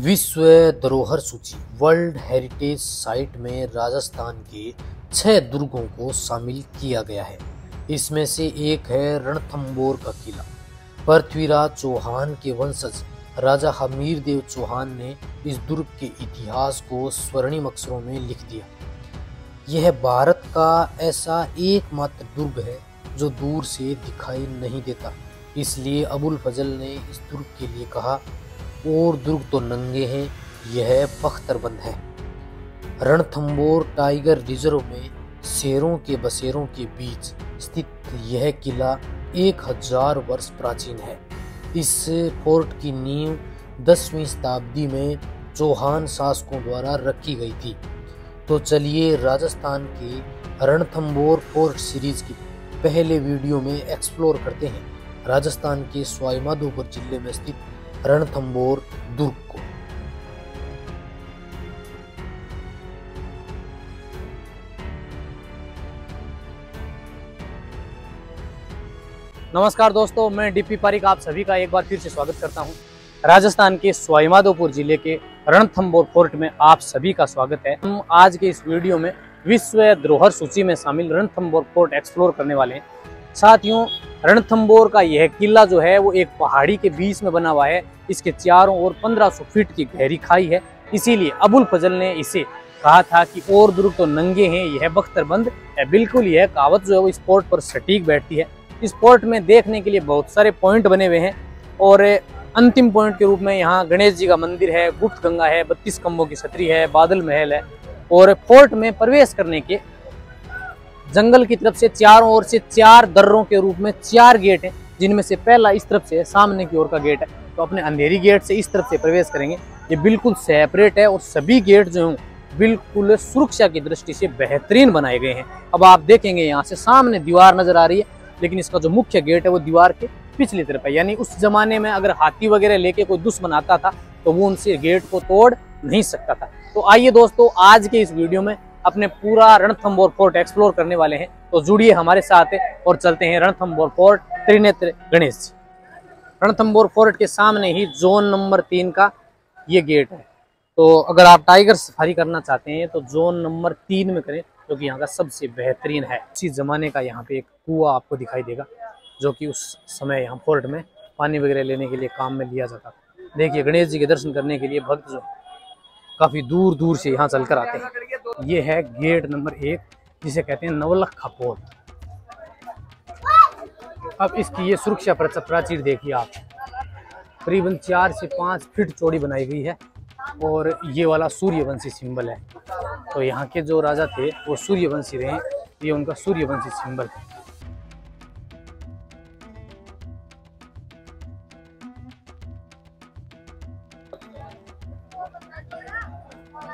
विश्व धरोहर सूची वर्ल्ड हेरिटेज साइट में राजस्थान के 6 दुर्गों को शामिल किया गया है। इसमें से एक है रणथंभौर का किला। पृथ्वीराज चौहान के वंशज राजा हमीरदेव चौहान ने इस दुर्ग के इतिहास को स्वर्णिम अक्षरों में लिख दिया। यह भारत का ऐसा एकमात्र दुर्ग है जो दूर से दिखाई नहीं देता। इसलिए अबुल फजल ने इस दुर्ग के लिए कहा, और दुर्ग तो नंगे हैं, यह बख्तरबंद है। रणथंभौर टाइगर रिजर्व में शेरों के बसेरों के बीच स्थित यह किला 1000 वर्ष प्राचीन है। इस फोर्ट की नींव 10वीं शताब्दी में चौहान शासकों द्वारा रखी गई थी। तो चलिए राजस्थान के रणथंभौर फोर्ट सीरीज के पहले वीडियो में एक्सप्लोर करते हैं राजस्थान के सवाईमाधोपुर जिले में स्थित रणथंभौर दुर्ग को। नमस्कार दोस्तों, मैं डीपी पारिक आप सभी का एक बार फिर से स्वागत करता हूं। राजस्थान के सवाईमाधोपुर जिले के रणथंभौर फोर्ट में आप सभी का स्वागत है। हम आज के इस वीडियो में विश्व धरोहर सूची में शामिल रणथंभौर फोर्ट एक्सप्लोर करने वाले हैं। साथियों, रणथंभौर का यह किला जो है वो एक पहाड़ी के बीच में बना हुआ है। इसके चारों ओर 1500 फीट की गहरी खाई है। इसीलिए अबुल फजल ने इसे कहा था कि और दुर्ग तो नंगे हैं, यह बख्तरबंद है। बिल्कुल यह कहावत जो है वो इस पोर्ट पर सटीक बैठती है। इस पोर्ट में देखने के लिए बहुत सारे पॉइंट बने हुए हैं और अंतिम पॉइंट के रूप में यहाँ गणेश जी का मंदिर है, गुप्त गंगा है, 32 खंभों की छतरी है, बादल महल है। और फोर्ट में प्रवेश करने के जंगल की तरफ से चारों ओर से 4 दर्रों के रूप में 4 गेट हैं, जिनमें से पहला इस तरफ से सामने की ओर का गेट है। तो अपने अंधेरी गेट से इस तरफ से प्रवेश करेंगे। ये बिल्कुल सेपरेट है और सभी गेट जो हैं बिल्कुल सुरक्षा की दृष्टि से बेहतरीन बनाए गए हैं। अब आप देखेंगे यहाँ से सामने दीवार नजर आ रही है, लेकिन इसका जो मुख्य गेट है वो दीवार के पिछली तरफ है। यानी उस जमाने में अगर हाथी वगैरह लेके कोई दुश्मन आता था तो वो उनसे गेट को तोड़ नहीं सकता था। तो आइए दोस्तों, आज के इस वीडियो में अपने पूरा रणथंभौर फोर्ट एक्सप्लोर करने वाले हैं। तो जुड़िए हमारे साथ और चलते हैं रणथंभौर फोर्ट त्रिनेत्र गणेश जी। रणथंभौर फोर्ट के सामने ही जोन नंबर 3 का ये गेट है। तो अगर आप टाइगर सफारी करना चाहते हैं तो जोन नंबर 3 में करें, जो कि यहाँ का सबसे बेहतरीन है। उसी जमाने का यहाँ पे एक कुआं आपको दिखाई देगा, जो कि उस समय यहाँ फोर्ट में पानी वगैरह लेने के लिए काम में लिया जाता था। देखिए, गणेश जी के दर्शन करने के लिए भक्त जो काफी दूर दूर से यहाँ चलकर आते हैं। ये है गेट नंबर 1, जिसे कहते हैं नवलखा पोर्ट। अब इसकी ये सुरक्षा प्राचीर देखिए आप, करीबन 4 से 5 फीट चौड़ी बनाई गई है। और ये वाला सूर्यवंशी सिंबल है। तो यहाँ के जो राजा थे वो सूर्यवंशी रहे, ये उनका सूर्यवंशी सिंबल है।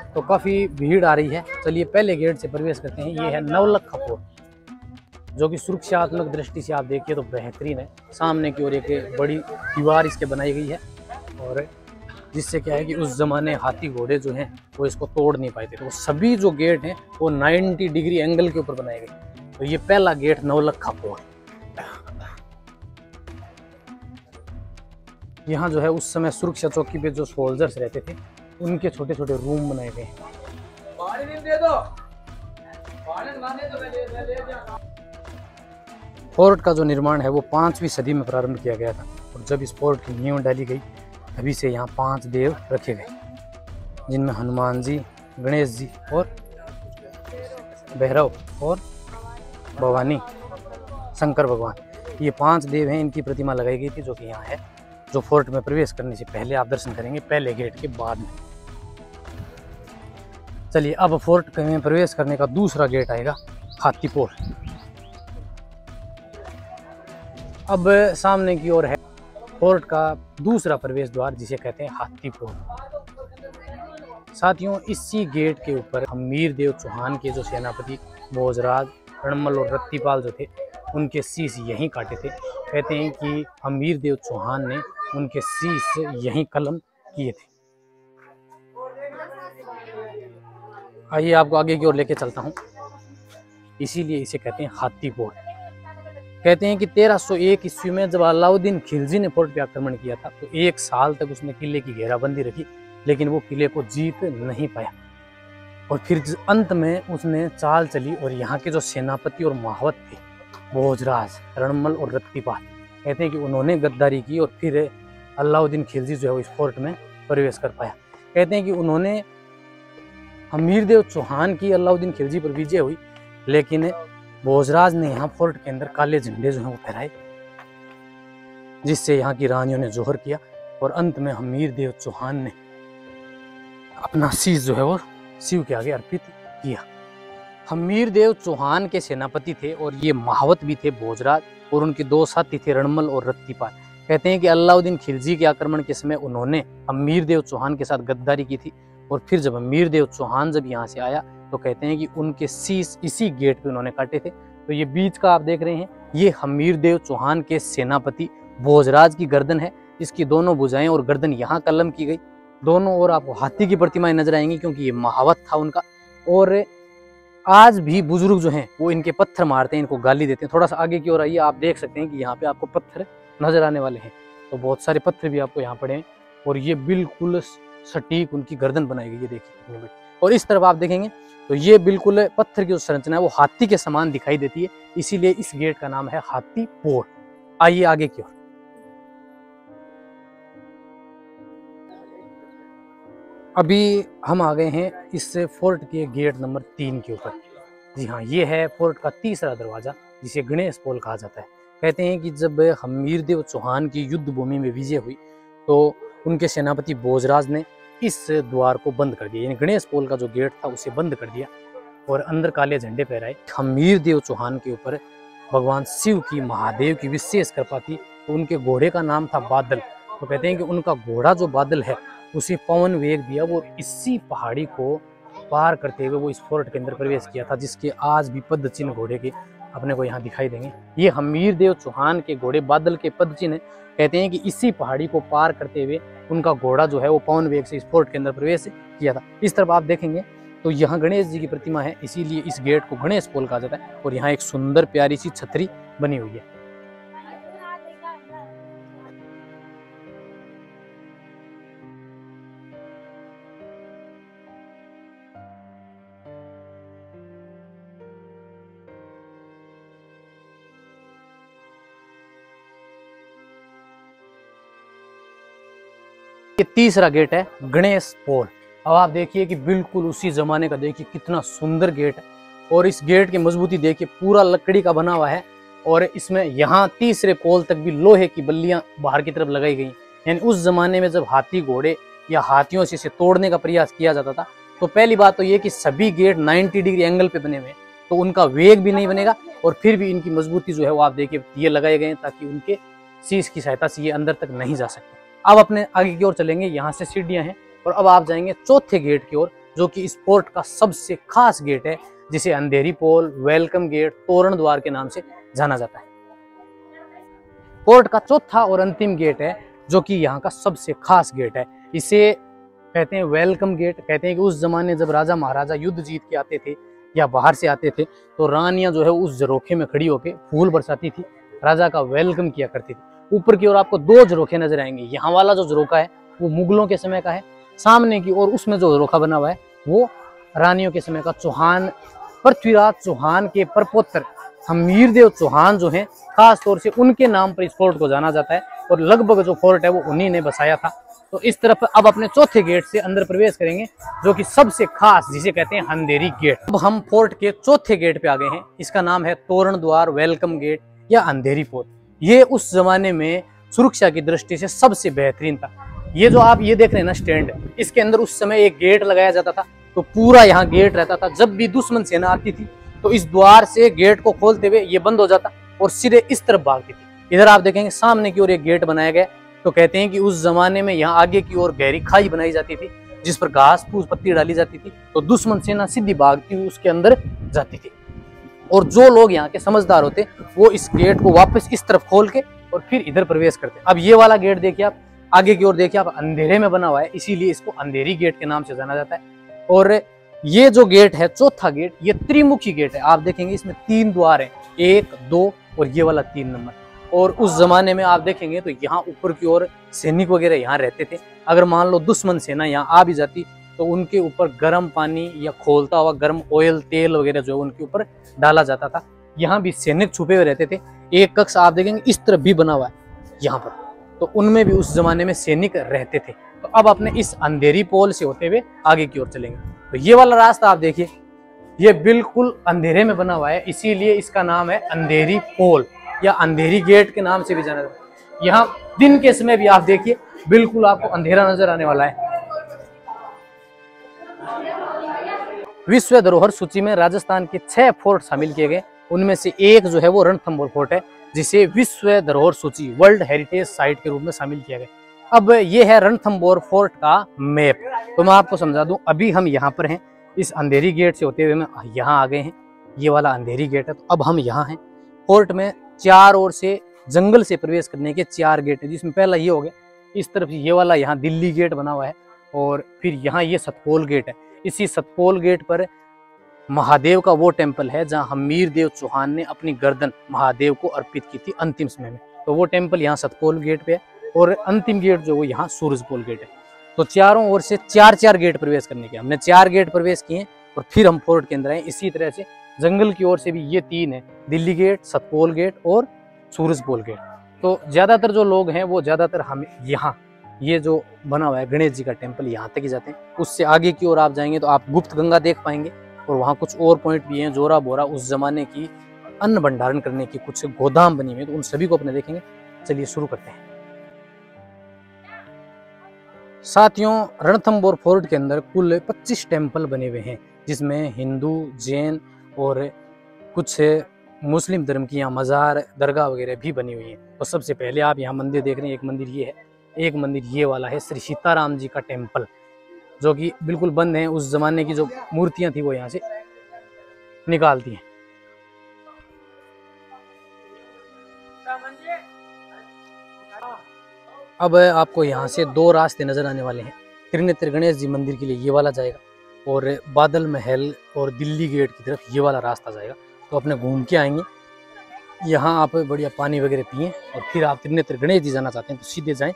तो काफी भीड़ आ रही है। चलिए पहले गेट से प्रवेश करते हैं। ये है नवलखा पोर्ट, जो कि सुरक्षात्मक दृष्टि से आप देखिए तो बेहतरीन है। सामने की ओर एक बड़ी दीवार इसके बनाई गई है, और जिससे क्या है कि उस जमाने हाथी घोड़े जो हैं वो इसको तोड़ नहीं पाए थे। तो सभी जो गेट हैं वो 90 डिग्री एंगल के ऊपर बनाए गए। तो ये पहला गेट नवलखा पोर्ट। यहाँ जो है उस समय सुरक्षा चौकी पे जो सोल्जर्स रहते थे उनके छोटे छोटे रूम बनाए गए हैं। फोर्ट का जो निर्माण है वो 5वीं सदी में प्रारंभ किया गया था। और जब इस फोर्ट की नींव डाली गई तभी से यहाँ 5 देव रखे गए, जिनमें हनुमान जी, गणेश जी और भैरव और भवानी, शंकर भगवान, ये 5 देव हैं। इनकी प्रतिमा लगाई गई थी, जो कि यहाँ है। जो फोर्ट में प्रवेश करने से पहले आप दर्शन करेंगे, पहले गेट के बाद में। चलिए अब फोर्ट में प्रवेश करने का दूसरा गेट आएगा, हाथी पोर्ट। अब सामने की ओर है फोर्ट का दूसरा प्रवेश द्वार, जिसे कहते हैं हाथी पोर्ट। साथियों, इसी गेट के ऊपर हमीरदेव चौहान के जो सेनापति भोजराज, रणमल और रत्तीपाल जो थे, उनके शीश यहीं काटे थे। कहते हैं कि हमीरदेव चौहान ने उनके शीश यहीं कलम किए थे। आइए आपको आगे की ओर लेके चलता हूँ। इसीलिए इसे कहते हैं हाथी पोर्ट। कहते हैं कि 1301 ईस्वी में जब अलाउद्दीन खिलजी ने फोर्ट पे आक्रमण किया था तो 1 साल तक उसने किले की घेराबंदी रखी, लेकिन वो किले को जीत नहीं पाया। और फिर अंत में उसने चाल चली और यहाँ के जो सेनापति और महावत थे, भोजराज, रणमल और रत्तीपाल, कहते हैं कि उन्होंने गद्दारी की और फिर अलाउद्दीन खिलजी जो है वो इस फोर्ट में प्रवेश कर पाया। कहते हैं कि उन्होंने हमीरदेव चौहान की अलाउद्दीन खिलजी पर विजय हुई, लेकिन भोजराज ने यहाँ फोर्ट के अंदर काले झंडे जो हैं वो फहराए, जिससे यहाँ की रानियों ने जोहर किया और अंत में हमीरदेव चौहान ने अपना शीश जो है वो शिव के आगे अर्पित किया। हमीरदेव चौहान के सेनापति थे और ये महावत भी थे भोजराज, और उनके दो साथी थे रणमल और रत्तीपाल। कहते हैं कि अलाउद्दीन खिलजी के आक्रमण के समय उन्होंने हमीरदेव चौहान के साथ गद्दारी की थी, और फिर जब हमीरदेव चौहान जब यहाँ से आया तो कहते हैं कि उनके शीश इसी गेट पे उन्होंने काटे थे। तो ये बीच का आप देख रहे हैं, ये हमीरदेव चौहान के सेनापति भोजराज की गर्दन है। इसकी दोनों भुजाएं और गर्दन यहाँ कलम की गई। दोनों ओर आपको हाथी की प्रतिमाएं नजर आएंगी, क्योंकि ये महावत था उनका। और आज भी बुजुर्ग जो हैं वो इनके पत्थर मारते हैं, इनको गाली देते हैं। थोड़ा सा आगे की ओर आइए, आप देख सकते हैं कि यहाँ पे आपको पत्थर नजर आने वाले हैं। तो बहुत सारे पत्थर भी आपको यहाँ पड़े हैं, और ये बिल्कुल सटीक उनकी गर्दन बनाई गई है, देखिए। और इस तरफ आप देखेंगे तो ये बिल्कुल पत्थर की जो संरचना है वो हाथी के समान दिखाई देती है, इसीलिए इस गेट का नाम है हाथी पोड़। आइए आगे की ओर। अभी हम आ गए हैं इस फोर्ट के गेट नंबर 3 के ऊपर। जी हाँ, ये है फोर्ट का तीसरा दरवाजा, जिसे गणेश पोल कहा जाता है। कहते हैं कि जब हमीरदेव चौहान की युद्ध भूमि में विजय हुई तो उनके सेनापति भोजराज ने इस द्वार को बंद कर दिया, यानी गणेश पोल का जो गेट था उसे बंद कर दिया और अंदर काले झंडे फहराए। हमीरदेव चौहान के ऊपर भगवान शिव की, महादेव की विशेष कृपा थी। तो उनके घोड़े का नाम था बादल। तो कहते हैं कि उनका घोड़ा जो बादल है उसे पवन वेग दिया, वो इसी पहाड़ी को पार करते हुए वो इस फोर्ट के अंदर प्रवेश किया था, जिसके आज भी पद चिन्ह घोड़े के अपने को यहाँ दिखाई देंगे। ये हमीरदेव चौहान के घोड़े बादल के पद चिन्ह है। कहते हैं कि इसी पहाड़ी को पार करते हुए उनका घोड़ा जो है वो पवन वेग से इस फोर्ट के अंदर प्रवेश किया था। इस तरफ आप देखेंगे तो यहाँ गणेश जी की प्रतिमा है, इसीलिए इस गेट को गणेश पोल कहा जाता है। और यहाँ एक सुंदर प्यारी सी छतरी बनी हुई है। ये तीसरा गेट है गणेश पोल। अब आप देखिए कि बिल्कुल उसी जमाने का, देखिए कितना सुंदर गेट है। और इस गेट की मजबूती देखिए, पूरा लकड़ी का बना हुआ है, और इसमें यहाँ तीसरे पोल तक भी लोहे की बल्लियां बाहर की तरफ लगाई गई। यानी उस जमाने में जब हाथी घोड़े या हाथियों से इसे तोड़ने का प्रयास किया जाता था, तो पहली बात तो ये कि सभी गेट 90 डिग्री एंगल पे बने हुए हैं, तो उनका वेग भी नहीं बनेगा, और फिर भी इनकी मजबूती जो है वो आप देखिए ये लगाए गए हैं ताकि उनके शीश की सहायता से ये अंदर तक नहीं जा सकते। अब अपने आगे की ओर चलेंगे, यहाँ से सीढ़ियां हैं, और अब आप जाएंगे चौथे गेट की ओर, जो कि इस फोर्ट का सबसे खास गेट है, जिसे अंधेरी पोल, वेलकम गेट, तोरण द्वार के नाम से जाना जाता है। फोर्ट का चौथा और अंतिम गेट है, जो कि यहाँ का सबसे खास गेट है। इसे कहते हैं वेलकम गेट। कहते हैं कि उस जमाने जब राजा महाराजा युद्ध जीत के आते थे या बाहर से आते थे, तो रानियां जो है उस झरोखे में खड़ी होकर फूल बरसाती थी, राजा का वेलकम किया करती थी। ऊपर की ओर आपको 2 झरोखे नजर आएंगे। यहाँ वाला जो झरोखा है वो मुगलों के समय का है, सामने की ओर उसमें जो झरोखा बना हुआ है वो रानियों के समय का। चौहान, पृथ्वीराज चौहान के परपोत्र हमीरदेव चौहान जो हैं, खास तौर से उनके नाम पर इस फोर्ट को जाना जाता है, और लगभग जो फोर्ट है वो उन्हीं ने बसाया था। तो इस तरफ अब अपने चौथे गेट से अंदर प्रवेश करेंगे, जो कि सबसे खास, जिसे कहते हैं अंधेरी गेट। अब हम फोर्ट के चौथे गेट पे आ गए हैं। इसका नाम है तोरण द्वार, वेलकम गेट या अंधेरी पोल। ये उस जमाने में सुरक्षा की दृष्टि से सबसे बेहतरीन था। ये जो आप ये देख रहे हैं ना स्टैंड, इसके अंदर उस समय एक गेट लगाया जाता था, तो पूरा यहाँ गेट रहता था। जब भी दुश्मन सेना आती थी तो इस द्वार से गेट को खोलते हुए ये बंद हो जाता और सीधे इस तरफ भागती थी। इधर आप देखेंगे सामने की ओर एक गेट बनाया गया। तो कहते हैं कि उस जमाने में यहाँ आगे की ओर गहरी खाई बनाई जाती थी, जिस पर घास फूस पत्ती डाली जाती थी, तो दुश्मन सेना सीधी भागती हुई उसके अंदर जाती थी। और जो लोग यहाँ के समझदार होते वो इस गेट को वापस इस तरफ खोल के और फिर इधर प्रवेश करते। अब ये वाला गेट देखिए, आप आगे की ओर देखिए, आप अंधेरे में बना हुआ है, इसीलिए इसको अंधेरी गेट के नाम से जाना जाता है। और ये जो गेट है चौथा गेट, ये त्रिमुखी गेट है। आप देखेंगे इसमें 3 द्वार है, 1, 2 और ये वाला 3 नंबर। और उस जमाने में आप देखेंगे तो यहाँ ऊपर की ओर सैनिक वगैरह यहाँ रहते थे। अगर मान लो दुश्मन सेना यहाँ आ भी जाती तो उनके ऊपर गर्म पानी या खोलता हुआ गर्म ऑयल तेल वगैरह जो है उनके ऊपर डाला जाता था। यहाँ भी सैनिक छुपे हुए रहते थे। एक कक्ष आप देखेंगे इस तरफ भी बना हुआ है यहाँ पर, तो उनमें भी उस जमाने में सैनिक रहते थे। तो अब अपने इस अंधेरी पोल से होते हुए आगे की ओर चलेंगे। तो ये वाला रास्ता आप देखिए, ये बिल्कुल अंधेरे में बना हुआ है, इसीलिए इसका नाम है अंधेरी पोल या अंधेरी गेट के नाम से भी जाना जाता है। यहाँ दिन के समय भी आप देखिए बिल्कुल आपको अंधेरा नजर आने वाला है। विश्व धरोहर सूची में राजस्थान के 6 फोर्ट शामिल किए गए, उनमें से एक जो है वो रणथंभौर फोर्ट है, जिसे विश्व धरोहर सूची वर्ल्ड हेरिटेज साइट के रूप में शामिल किया गया। अब ये है रणथंभौर फोर्ट का मैप। तो मैं आपको समझा दूं, अभी हम यहाँ पर हैं, इस अंधेरी गेट से होते हुए हम यहाँ आ गए हैं। ये वाला अंधेरी गेट है, तो अब हम यहाँ हैं। फोर्ट में 4 ओर से जंगल से प्रवेश करने के 4 गेट है, जिसमें पहला ये हो गया, इस तरफ ये वाला यहाँ दिल्ली गेट बना हुआ है, और फिर यहाँ ये सतपोल गेट है। इसी सतपोल गेट पर महादेव का वो टेम्पल है जहाँ हमीर देव चौहान ने अपनी गर्दन महादेव को अर्पित की थी अंतिम समय में। तो वो टेम्पल यहाँ सतपोल गेट पे है, और अंतिम गेट जो वो यहाँ सूरजपोल गेट है। तो चारों ओर से 4-4 गेट प्रवेश करने के, हमने 4 गेट प्रवेश किए और फिर हम फोर्ट के अंदर आए। इसी तरह से जंगल की ओर से भी ये 3 है, दिल्ली गेट, सतपोल गेट और सूरजपोल गेट। तो ज्यादातर जो लोग हैं वो ज्यादातर हम यहाँ ये जो बना हुआ है गणेश जी का टेम्पल, यहाँ तक ही जाते हैं। उससे आगे की ओर आप जाएंगे तो आप गुप्त गंगा देख पाएंगे, और वहाँ कुछ और पॉइंट भी हैं, जोरा बोरा उस जमाने की अन्न भंडारण करने की कुछ गोदाम बनी हुई है, तो उन सभी को अपने देखेंगे। चलिए शुरू करते हैं। साथियों, रणथंभौर फोर्ट के अंदर कुल 25 टेम्पल बने हुए हैं, जिसमें हिंदू, जैन और कुछ मुस्लिम धर्म की यहाँ मज़ार, दरगाह वगैरह भी बनी हुई है। तो सबसे पहले आप यहाँ मंदिर देख रहे हैं, एक मंदिर ये है, एक मंदिर ये वाला है श्री सीताराम जी का टेम्पल, जो कि बिल्कुल बंद है। उस जमाने की जो मूर्तियां थी वो यहाँ से निकालती हैं। अब आपको यहाँ से 2 रास्ते नजर आने वाले हैं। त्रिनेत्र गणेश जी मंदिर के लिए ये वाला जाएगा, और बादल महल और दिल्ली गेट की तरफ ये वाला रास्ता जाएगा। तो अपने घूम के आएंगे, यहाँ आप बढ़िया पानी वगैरह पिए, और फिर आप त्रिनेत्र गणेश जी जाना चाहते हैं तो सीधे जाएं।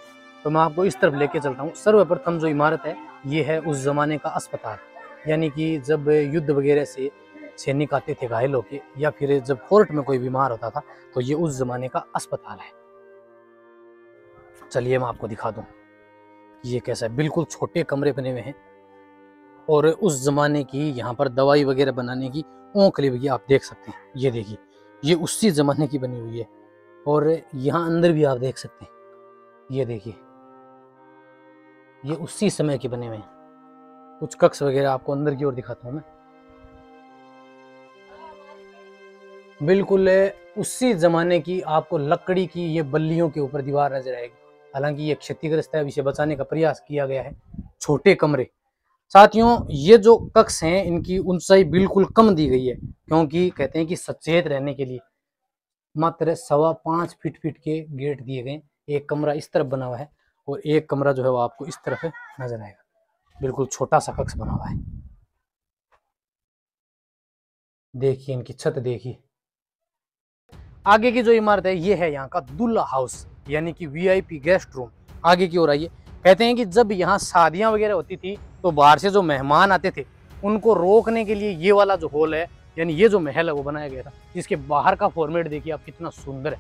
तो मैं आपको इस तरफ लेके चलता हूँ। सर्वप्रथम जो इमारत है ये है उस जमाने का अस्पताल, यानी कि जब युद्ध वगैरह से सैनिक आते थे घायल होके, या फिर जब फोर्ट में कोई बीमार होता था, तो ये उस जमाने का अस्पताल है। चलिए मैं आपको दिखा दूं ये कैसा है। बिल्कुल छोटे कमरे बने हुए हैं, और उस जमाने की यहाँ पर दवाई वगैरह बनाने की ओंखली भी आप देख सकते हैं। ये देखिए, ये उसी जमाने की बनी हुई है, और यहाँ अंदर भी आप देख सकते हैं। ये देखिए, ये उसी समय के बने हुए हैं। कुछ कक्ष वगैरह आपको अंदर की ओर दिखाता हूं मैं। बिल्कुल उसी जमाने की आपको लकड़ी की ये बल्लियों के ऊपर दीवार नजर आएगी। हालांकि ये क्षतिग्रस्त है, अब इसे बचाने का प्रयास किया गया है। छोटे कमरे। साथियों, ये जो कक्ष हैं इनकी ऊंचाई बिल्कुल कम दी गई है, क्योंकि कहते हैं कि सचेत रहने के लिए मात्र 5.25 फीट के गेट दिए गए। एक कमरा इस तरफ बना हुआ है, और एक कमरा जो है वो आपको इस तरफ नजर आएगा। बिल्कुल छोटा सा कक्ष बना हुआ है। देखिए इनकी छत देखिए। आगे की जो इमारत है ये है यहाँ का दूल्हा हाउस, यानी कि वीआईपी गेस्ट रूम। आगे की ओर आइए। कहते हैं कि जब यहाँ शादियां वगैरह होती थी तो बाहर से जो मेहमान आते थे उनको रोकने के लिए ये वाला जो हॉल है, यानी ये जो महल है वो बनाया गया था, जिसके बाहर का फॉर्मेट देखिए आप कितना सुंदर है।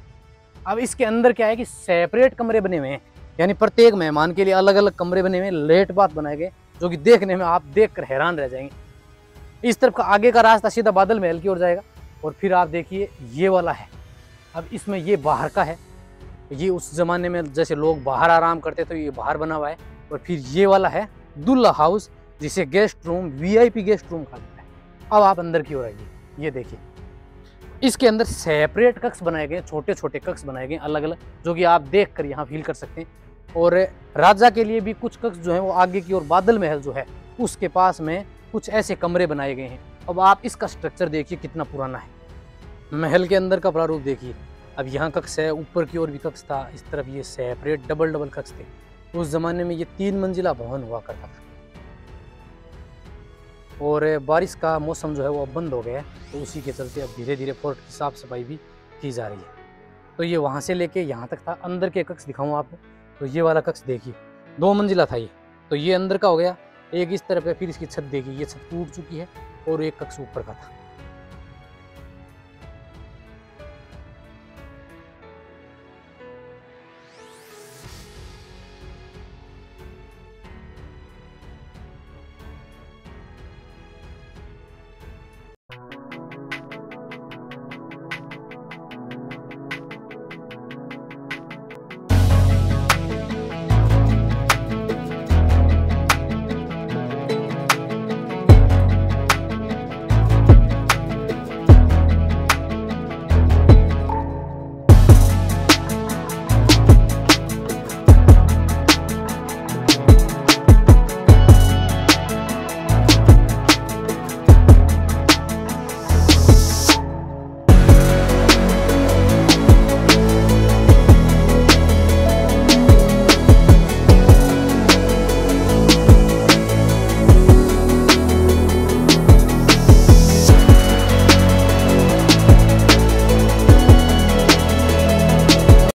अब इसके अंदर क्या है कि सेपरेट कमरे बने हुए हैं, यानी प्रत्येक मेहमान के लिए अलग अलग कमरे बने हुए हैं, लेट बात बनाए गए, जो कि देखने में आप देखकर हैरान रह जाएंगे। इस तरफ का आगे का रास्ता सीधा बादल महल की ओर जाएगा, और फिर आप देखिए ये वाला है। अब इसमें ये बाहर का है, ये उस जमाने में जैसे लोग बाहर आराम करते थे, ये बाहर बना हुआ है। और फिर ये वाला है दूल्हा हाउस, जिसे guest room, VIP guest room कहा जाता है। अब आप अंदर की ओर आइए। ये देखिए, इसके अंदर सेपरेट कक्ष बनाए गए, छोटे छोटे कक्ष बनाए गए अलग अलग, जो कि आप देख कर यहाँ फील कर सकते हैं। और राजा के लिए भी कुछ कक्ष जो है वो आगे की ओर बादल महल जो है उसके पास में कुछ ऐसे कमरे बनाए गए हैं। अब आप इसका स्ट्रक्चर देखिए कितना पुराना है। महल के अंदर का प्रारूप देखिए। अब यहाँ कक्ष है, ऊपर की ओर भी कक्ष था, इस तरफ ये सेपरेट डबल कक्ष थे। उस जमाने में ये 3 मंजिला भवन हुआ करता था। और बारिश का मौसम जो है वो अब बंद हो गया है, तो उसी के चलते अब धीरे धीरे फोर्ट की साफ सफाई भी की जा रही है। तो ये वहाँ से लेके यहाँ तक था। अंदर के कक्ष दिखाऊँ आपको, तो ये वाला कक्ष देखिए 2 मंजिला था ये, तो ये अंदर का हो गया। एक इस तरफ है, फिर इसकी छत देखिए, ये छत टूट चुकी है और एक कक्ष ऊपर का था।